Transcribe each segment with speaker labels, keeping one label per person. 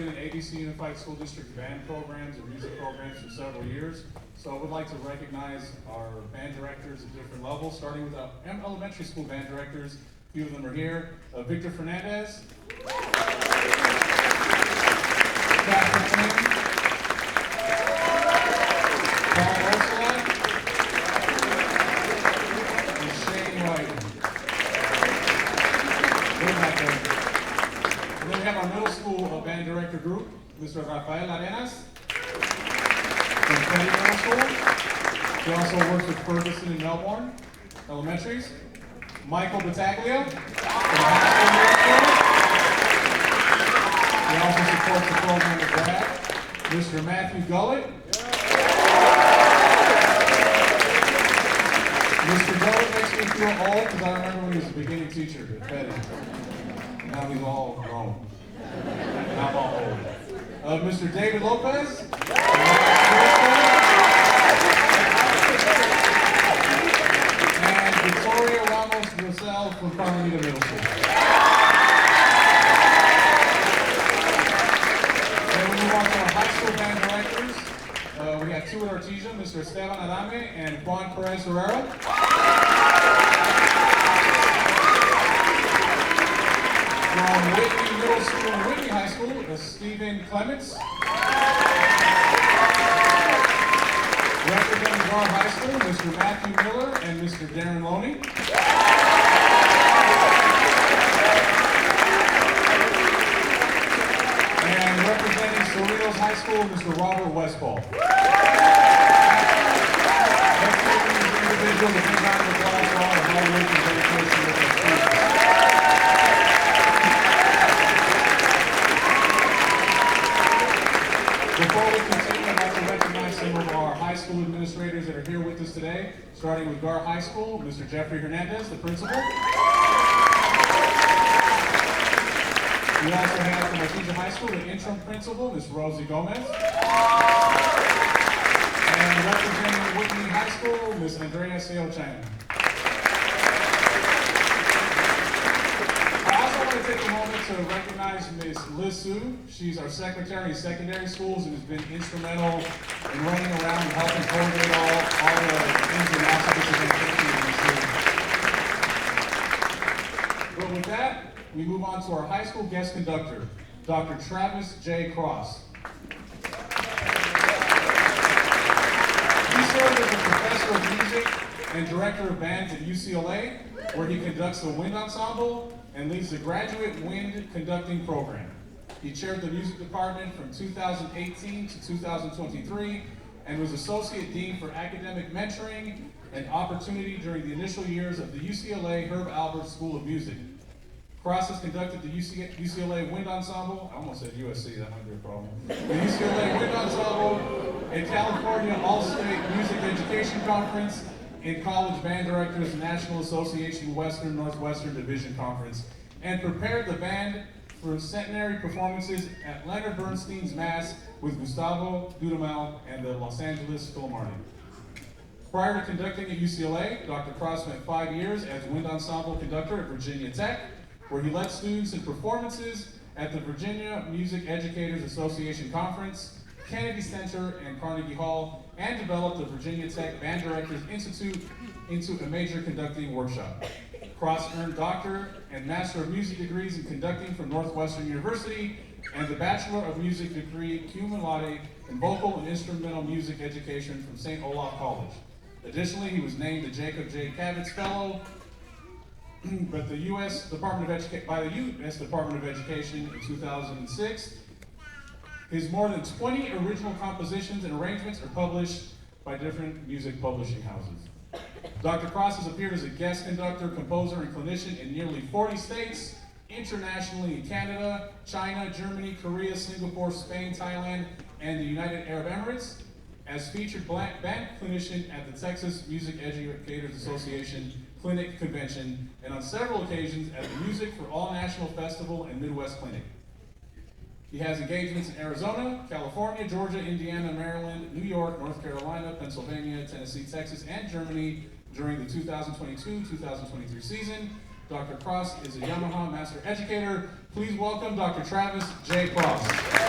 Speaker 1: been in ABC Unified School District band programs and music programs for several years. So I would like to recognize our band directors at different levels, starting with our elementary school band directors. A few of them are here. Victor Fernandez. Catherine King. Paul Ocelot. And Shane White. They're not there. And then we have our middle school band director group, Mr. Rafael Arenas from Kennedy Middle School. He also works with Ferguson and Melbourne Elementaries. Michael Battaglia from the high school director. He also supports the program with Brad. Mr. Matthew Gullett. Mr. Gullett makes me feel old because I remember when he was a beginning teacher at Betty. Now he's all grown. I'm all old. Mr. David Lopez. And Victoria Ramos Rosell from Carmelita Middle School. Then we move on to our high school band directors. We have two at Artesia, Mr. Esteban Adame and Juan Perez Herrera. From Whitney Middle School and Whitney High School, Stephen Clements. Representing Gar High School, Mr. Matthew Miller and Mr. Darren Loney. And representing Cerritos High School, Mr. Robert Westfall. Let's give these individuals a big round of applause for all the hard work and dedication with their students. Before we continue, I'd like to recognize some of our high school administrators that are here with us today, starting with Gar High School, Mr. Jeffrey Hernandez, the principal. We also have from Artesia High School, the interim principal, Ms. Rosie Gomez. And representing Whitney High School, Ms. Andrea Seo Chang. I also want to take a moment to recognize Ms. Liz Su. She's our secretary in secondary schools and has been instrumental in running around and helping coordinate all the ins and outs of this event. But with that, we move on to our high school guest conductor, Dr. Travis J. Cross. He serves as a professor of music and director of bands at UCLA, where he conducts the wind ensemble and leads the graduate wind conducting program. He chaired the music department from 2018 to 2023 and was associate dean for academic mentoring and opportunity during the initial years of the UCLA Herb Alpert School of Music. Cross has conducted the UCLA Wind Ensemble, I almost said USC, that might be a problem. The UCLA Wind Ensemble and California All-State Music Education Conference and College Band Directors National Association Western Northwestern Division Conference, and prepared the band for centenary performances at Leonard Bernstein's Mass with Gustavo Dudamel and the Los Angeles Philharmonic. Prior to conducting at UCLA, Dr. Cross spent 5 years as wind ensemble conductor at Virginia Tech, where he led students in performances at the Virginia Music Educators Association Conference, Kennedy Center, and Carnegie Hall, and developed the Virginia Tech Band Directors Institute into a major conducting workshop. Cross earned Doctor and Master of Music degrees in conducting from Northwestern University and the Bachelor of Music degree cum laude in vocal and instrumental music education from St. Olaf College. Additionally, he was named the Jacob J. Kavitz Fellow by the U.S. Department of Education in 2006. His more than 20 original compositions and arrangements are published by different music publishing houses. Dr. Cross has appeared as a guest conductor, composer, and clinician in nearly 40 states, internationally in Canada, China, Germany, Korea, Singapore, Spain, Thailand, and the United Arab Emirates, as featured band clinician at the Texas Music Educators Association Clinic Convention, and on several occasions at the Music for All National Festival and Midwest Clinic. He has engagements in Arizona, California, Georgia, Indiana, Maryland, New York, North Carolina, Pennsylvania, Tennessee, Texas, and Germany during the 2022-2023 season. Dr. Cross is a Yamaha Master Educator. Please welcome Dr. Travis J. Cross.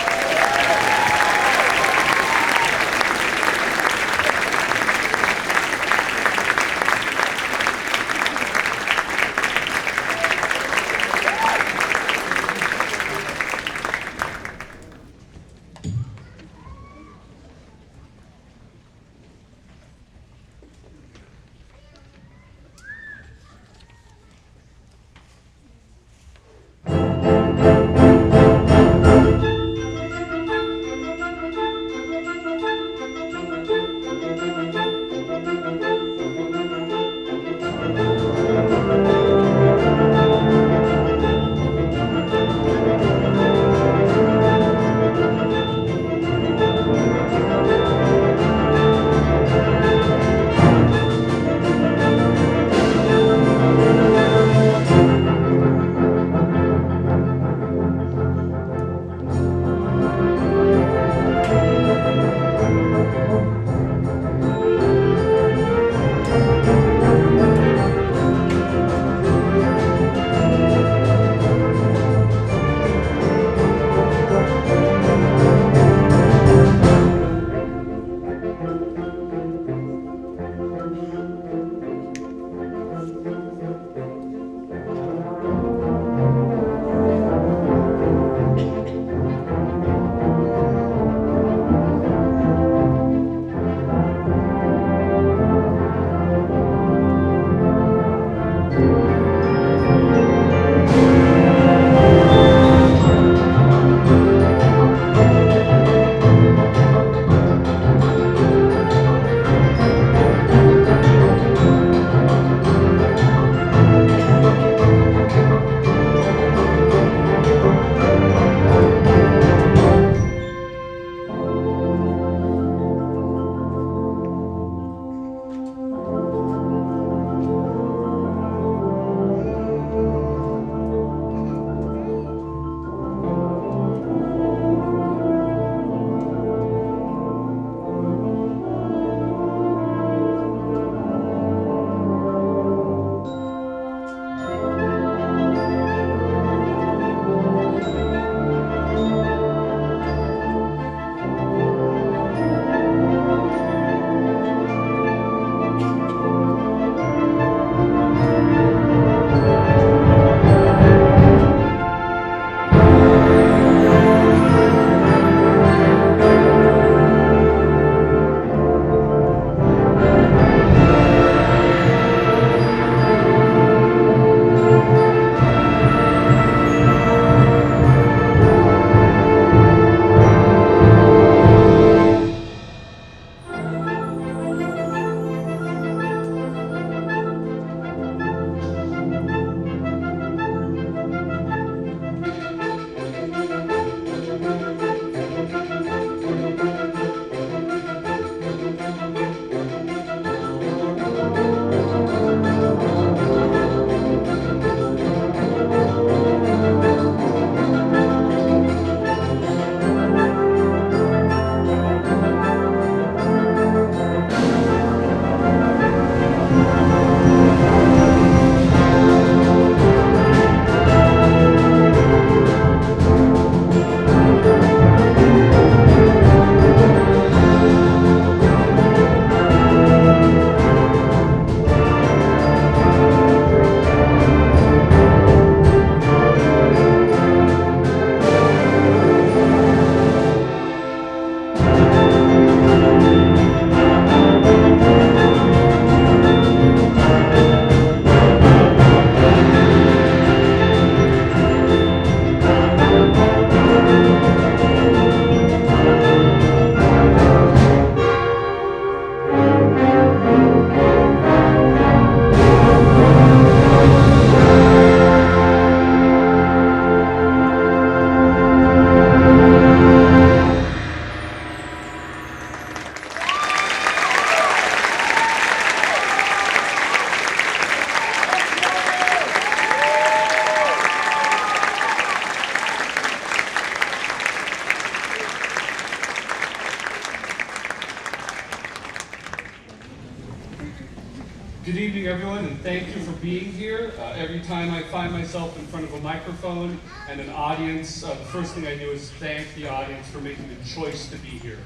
Speaker 2: everyone, and thank you for being here. Every time I find myself in front of a microphone and an audience, the first thing I do is thank the audience for making the choice to be here.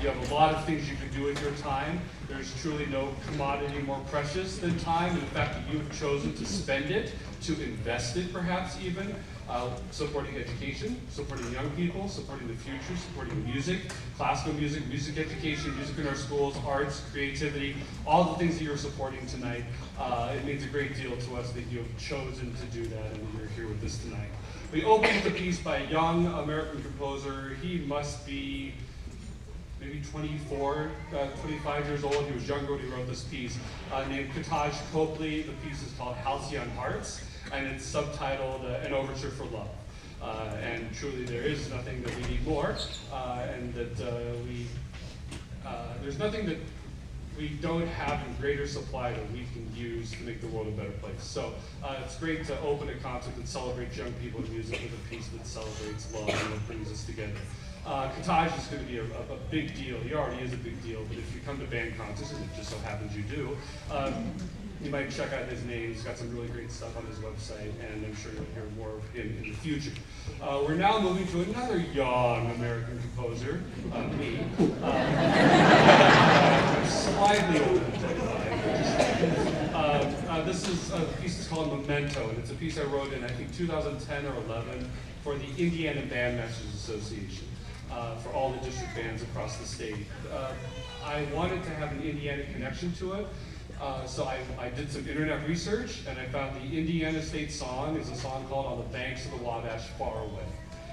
Speaker 2: You have a lot of things you can do with your time. There's truly no commodity more precious than time, and the fact that you've chosen to spend it, to invest it perhaps even, supporting education, supporting young people, supporting the future, supporting music, classical music, music education, music in our schools, arts, creativity, all the things that you're supporting tonight. It means a great deal to us that you have chosen to do that and you're here with us tonight. We opened with a piece by a young American composer. He must be maybe 24, 25 years old. He was younger when he wrote this piece, named Katahj Copley. The piece is called Halcyon Hearts, and it's subtitled An Overture for Love. And truly there is nothing that we need more, and that there's nothing that we don't have in greater supply that we can use to make the world a better place. So it's great to open a concert that celebrates young people in music with a piece that celebrates love and what brings us together. Katahj is going to be a big deal. He already is a big deal, but if you come to band concerts, and it just so happens you do, you might check out his name. He's got some really great stuff on his website, and I'm sure you'll hear more of him in the future. We're now moving to another young American composer, me. I'm slightly older than 25. The piece is called Memento, and it's a piece I wrote in, I think, 2010 or 11 for the Indiana Bandmasters Association. For all the district bands across the state. I wanted to have an Indiana connection to it, so I did some internet research, and I found the Indiana State song is a song called On the Banks of the Wabash Far Away.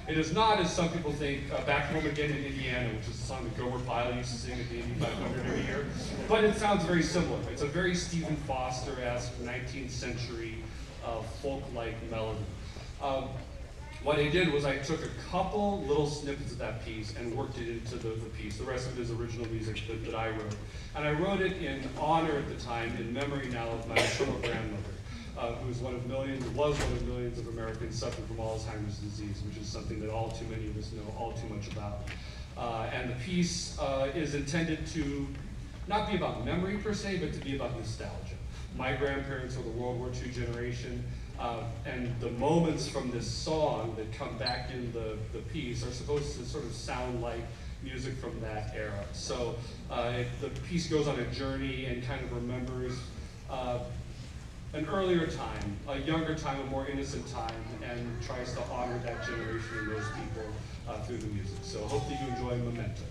Speaker 2: It is not, as some people think, Back Home Again in Indiana, which is a song that Gomer Pyle used to sing at the Indy 500 every year, but it sounds very similar. It's a very Stephen Foster-esque 19th century folk-like melody. What I did was I took a couple little snippets of that piece and worked it into the piece. The rest of it is original music that I wrote. And I wrote it in honor at the time, in memory now, of my maternal grandmother, who was one of millions of Americans suffering from Alzheimer's disease, which is something that all too many of us know all too much about. And the piece is intended to not be about memory per se, but to be about nostalgia. My grandparents were the World War II generation. And the moments from this song that come back in the piece are supposed to sort of sound like music from that era. So the piece goes on a journey and kind of remembers an earlier time, a younger time, a more innocent time, and tries to honor that generation and those people through the music. So hope that you enjoy Memento.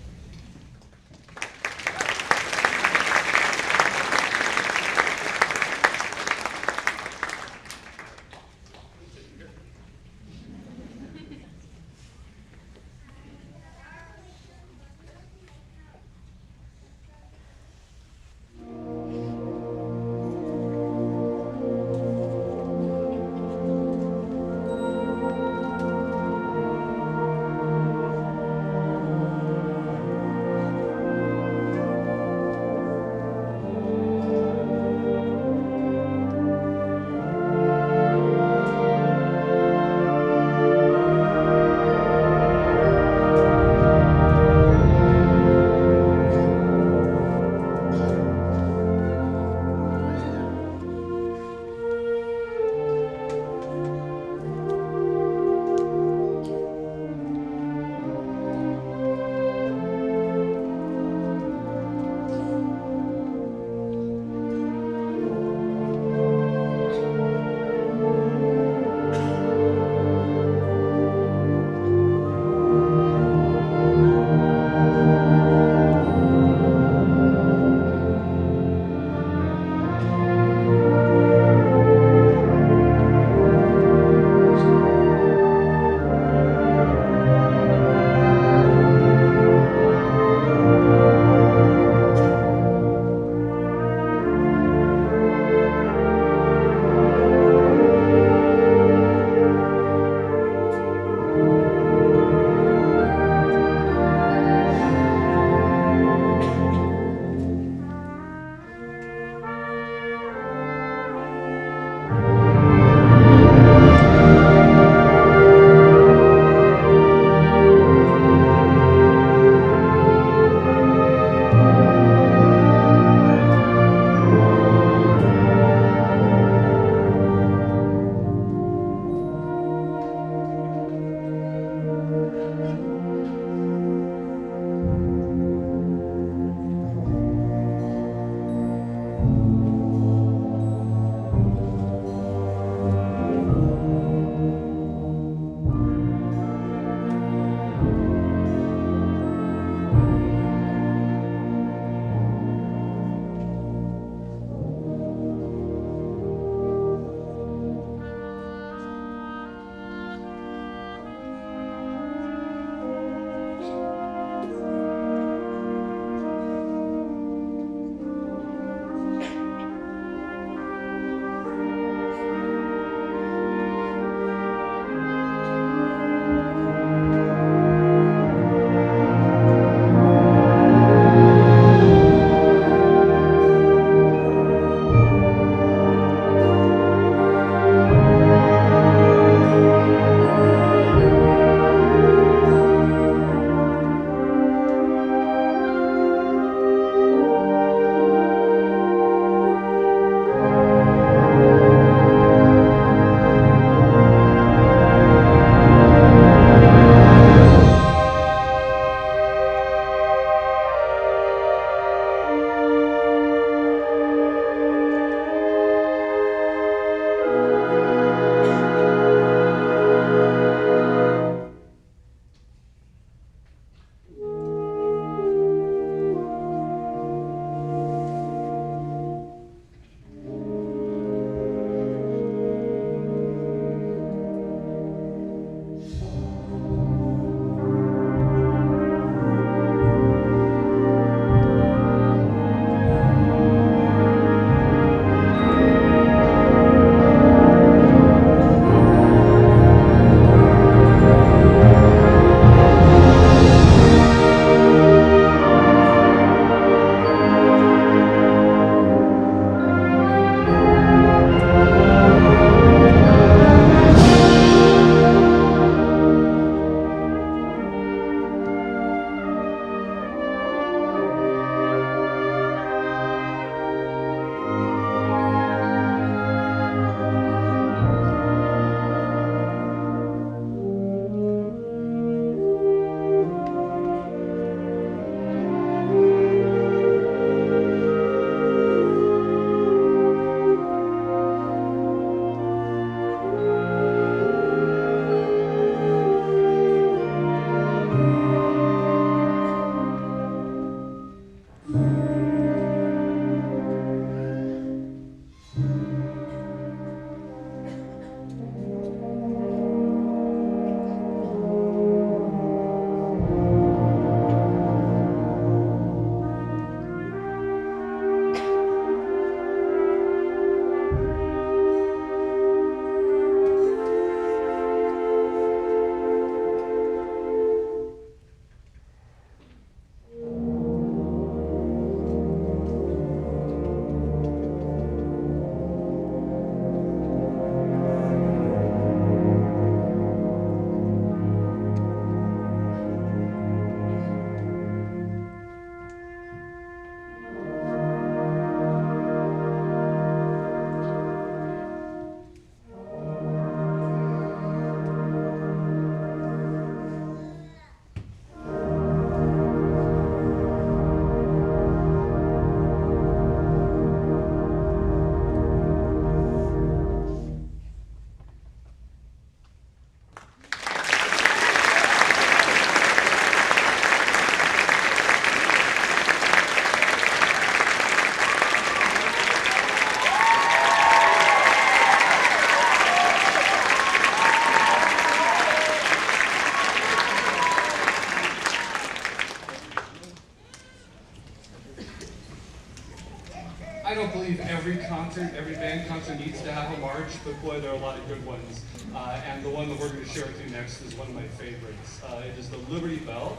Speaker 2: every band concert needs to have a march, but boy, there are a lot of good ones. And the one that we're going to share with you next is one of my favorites. It is the Liberty Bell,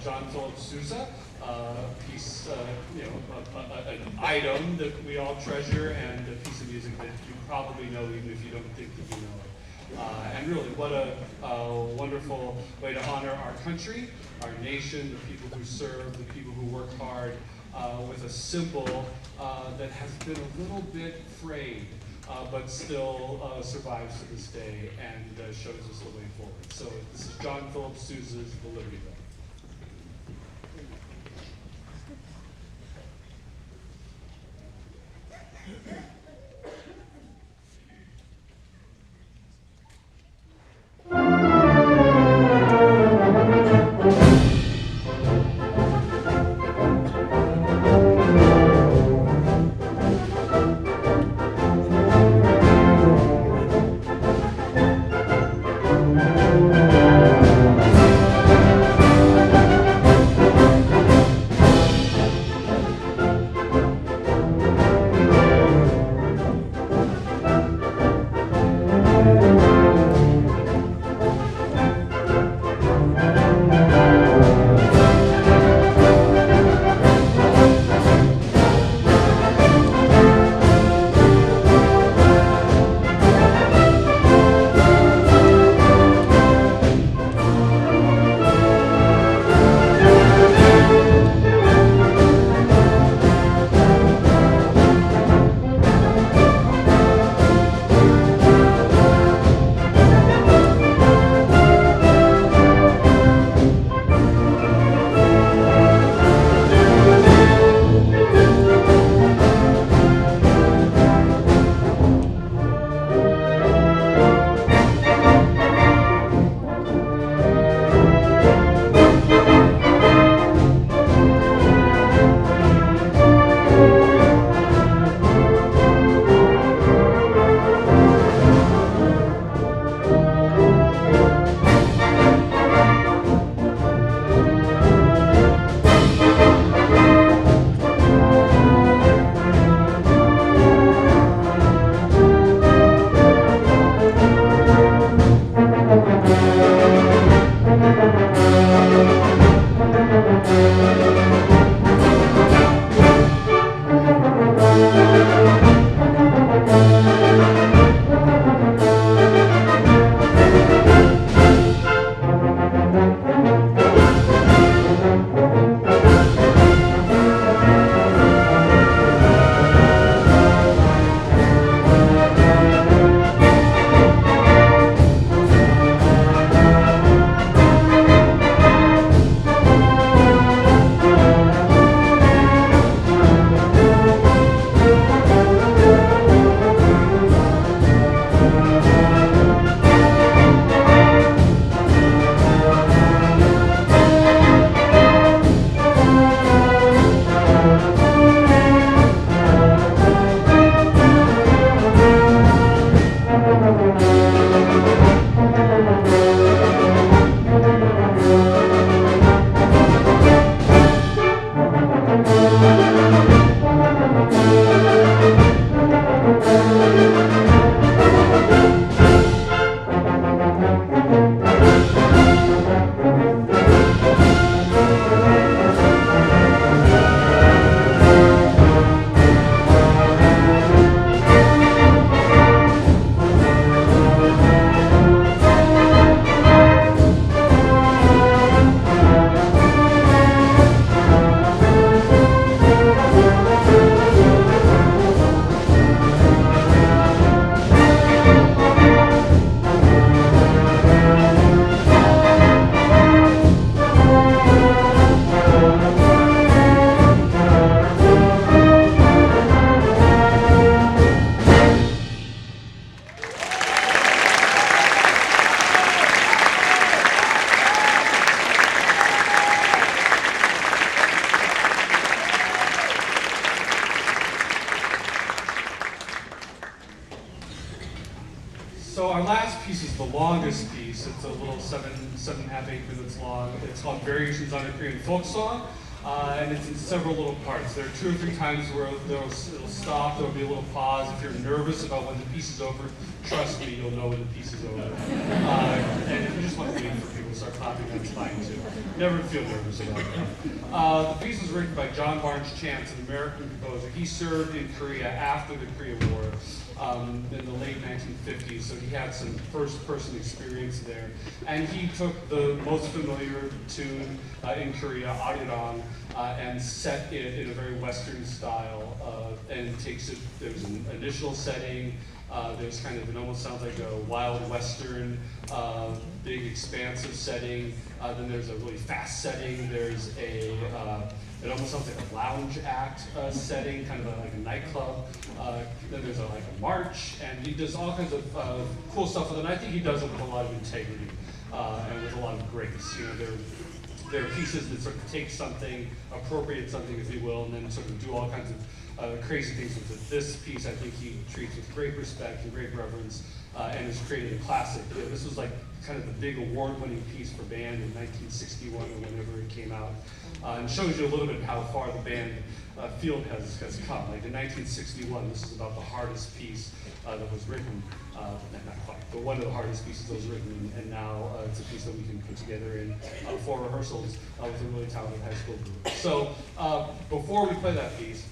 Speaker 2: John Philip Sousa, piece, an item that we all treasure, and a piece of music that you probably know even if you don't think that you know it. And really, what a wonderful way to honor our country, our nation, the people who serve, the people who work hard, with a symbol that has been a little bit frayed, but still survives to this day and shows us the way forward. So this is John Philip Sousa's The Liberty Bell. So our last piece is the longest piece. It's a little 7.5, 8 minutes long. It's called Variations on a Korean Folk Song. And it's in several little parts. There are 2 or 3 times where it'll stop, there'll be a little pause. If you're nervous about when the piece is over, trust me, you'll know when the piece is over. And if you just want to wait for people to start clapping, that's fine too. Never feel nervous about that. The piece was written by John Chance, an American composer. He served in Korea after the Korea War in the late 1950s, so he had some first-person experience there. And he took the most familiar tune in Korea, Arirang, and set it in a very Western style, and takes it, there's an initial setting, there's kind of, it almost sounds like a wild Western, big expansive setting, then there's a really fast setting, there's a, it almost sounds like a lounge act setting, kind of like a nightclub, then there's like a march, and he does all kinds of cool stuff with it, and I think he does it with a lot of integrity, and with a lot of grace. You know, there are pieces that sort of take something, appropriate something, if you will, and then sort of do all kinds of crazy things with it. This piece, I think he treats with great respect and great reverence, and has created a classic. You know, this was like kind of the big award-winning piece for band in 1961 or whenever it came out, and shows you a little bit how far the band field has come. Like in 1961, this is about the hardest piece that was written, not quite, but one of the hardest pieces that was written, and now it's a piece that we can put together in 4 rehearsals with a really talented high school group. So before we play that piece,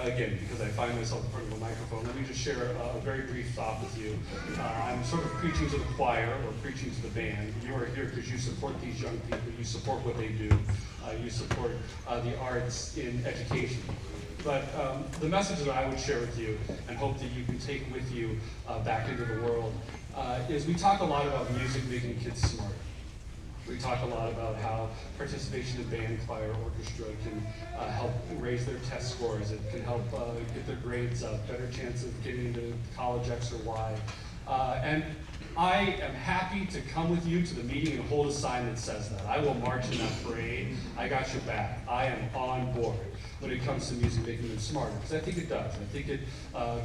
Speaker 2: again, because I find myself in front of a microphone, let me just share a very brief thought with you. I'm sort of preaching to the choir, or preaching to the band. You are here because you support these young people, you support what they do, you support the arts in education. But the message that I would share with you, and hope that you can take with you back into the world, is we talk a lot about music making kids smarter. We talk a lot about how participation in band, choir, orchestra can help raise their test scores. It can help get their grades up, better chance of getting into college X or Y. And I am happy to come with you to the meeting and hold a sign that says that. I will march in that parade. I got your back. I am on board when it comes to music making them smarter, because I think it does. I think it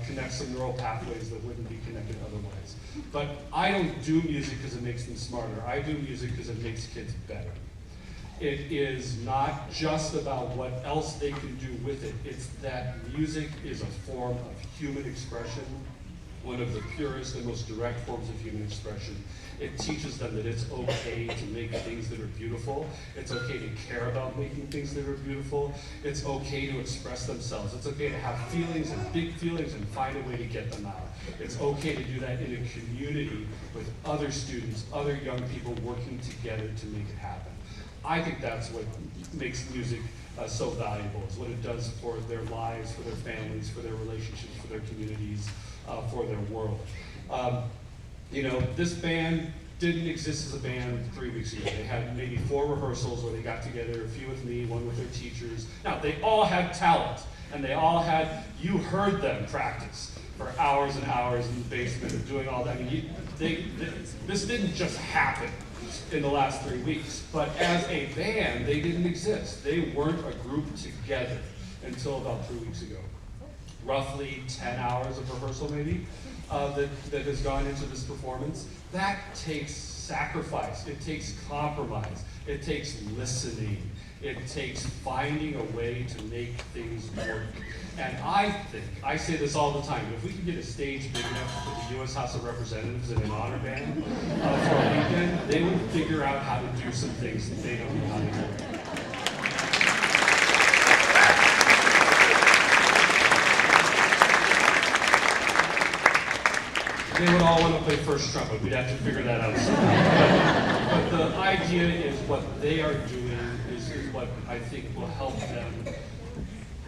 Speaker 2: connects some neural pathways that wouldn't be connected otherwise. But I don't do music because it makes them smarter. I do music because it makes kids better. It is not just about what else they can do with it. It's that music is a form of human expression, one of the purest and most direct forms of human expression. It teaches them that it's okay to make things that are beautiful. It's okay to care about making things that are beautiful. It's okay to express themselves. It's okay to have feelings and big feelings and find a way to get them out. It's okay to do that in a community with other students, other young people working together to make it happen. I think that's what makes music so valuable. It's what it does for their lives, for their families, for their relationships, for their communities, for their world. You know, this band didn't exist as a band 3 weeks ago. They had maybe 4 rehearsals where they got together, a few with me, one with their teachers. Now, they all had talent, and they all had, you heard them practice for hours and hours in the basement and doing all that. I mean, this didn't just happen in the last 3 weeks, but as a band, they didn't exist. They weren't a group together until about 3 weeks ago. Roughly 10 hours of rehearsal maybe that has gone into this performance. That takes sacrifice, it takes compromise, it takes listening, it takes finding a way to make things work. And I think, I say this all the time, if we can get a stage big enough to put the U.S. House of Representatives in an honor band for a weekend, they would figure out how to do some things that they don't know how to do. They would all want to play first trumpet. We'd have to figure that out somehow. But the idea is what they are doing is what I think will help them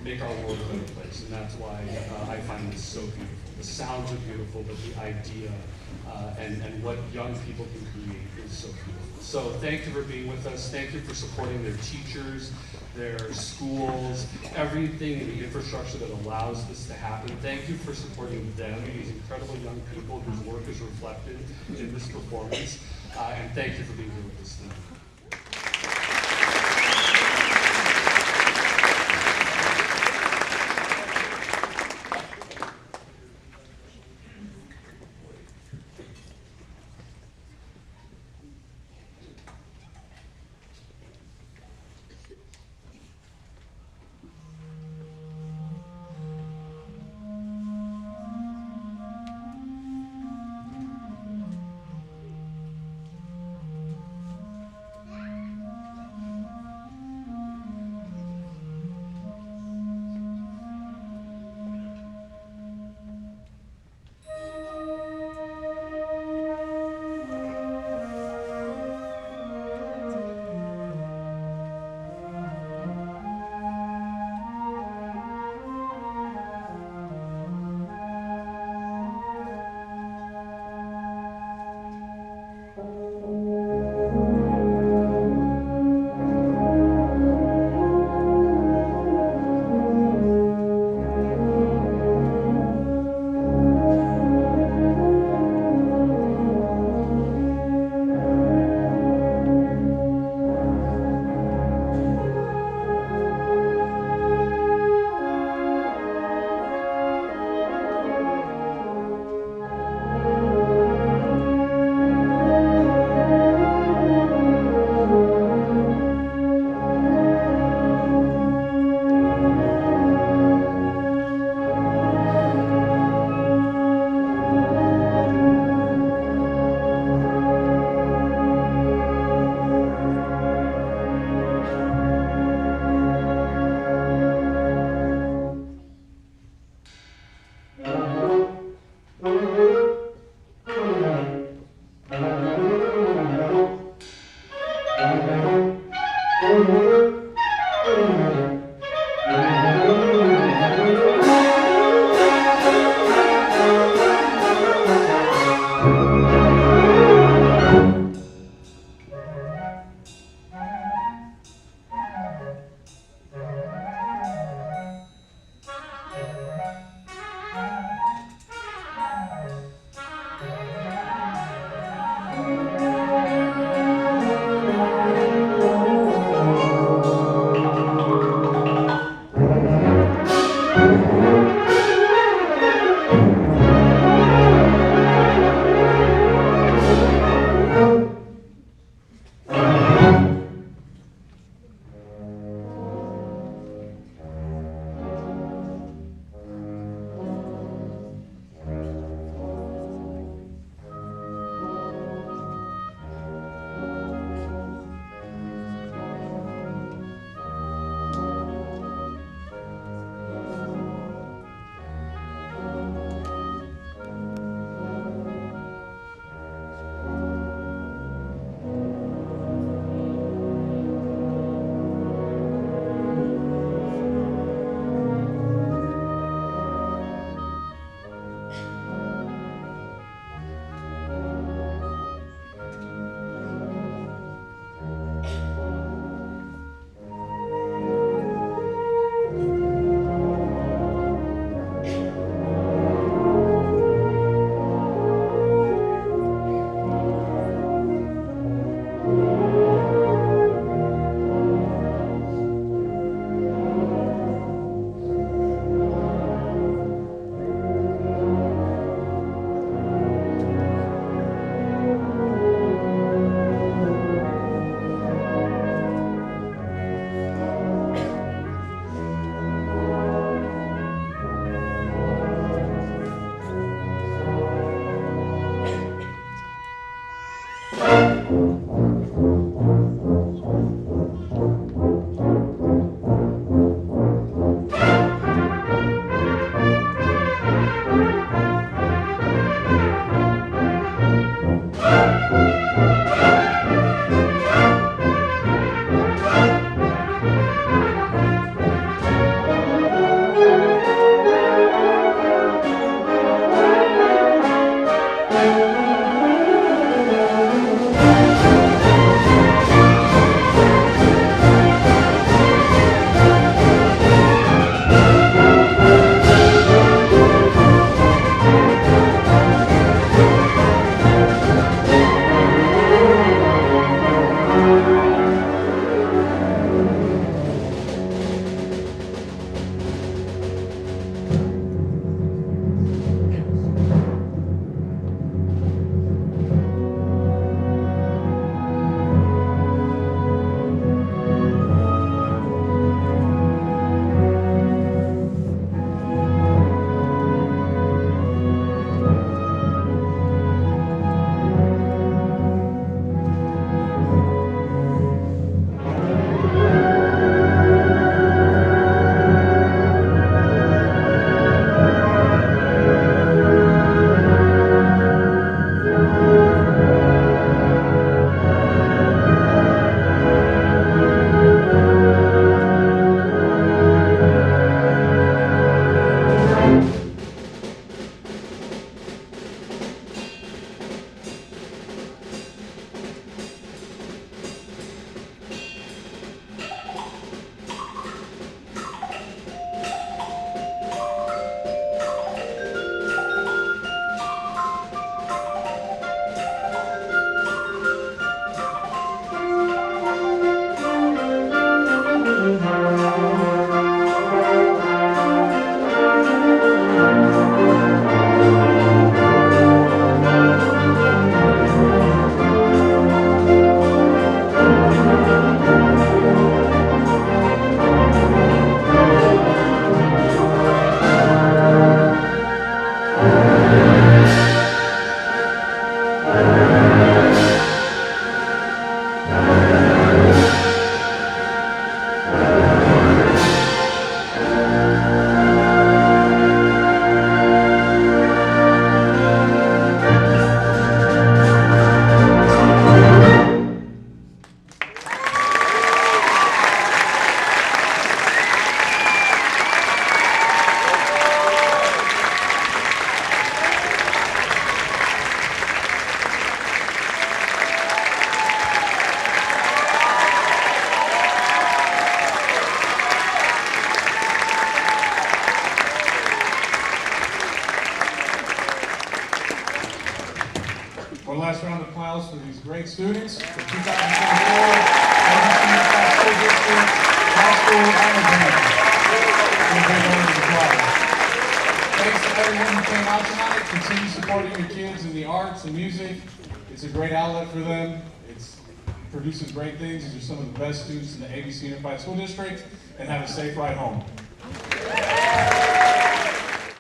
Speaker 2: make our world a better place. And that's why I find this so beautiful. The sounds are beautiful, but the idea and what young people can create is so beautiful. So thank you for being with us. Thank you for supporting their teachers, their schools, everything in the infrastructure that allows this to happen. Thank you for supporting them, these incredible young people whose work is reflected in this performance. And thank you for being here with us tonight.
Speaker 1: One last round of applause for these great students for 2024 ABC Unified School District High School Honor Band. Give a big round of applause. Thanks to everyone who came out tonight. Continue supporting your kids in the arts and music. It's a great outlet for them. It produces great things. These are some of the best students in the ABC Unified School District. And have a safe ride home.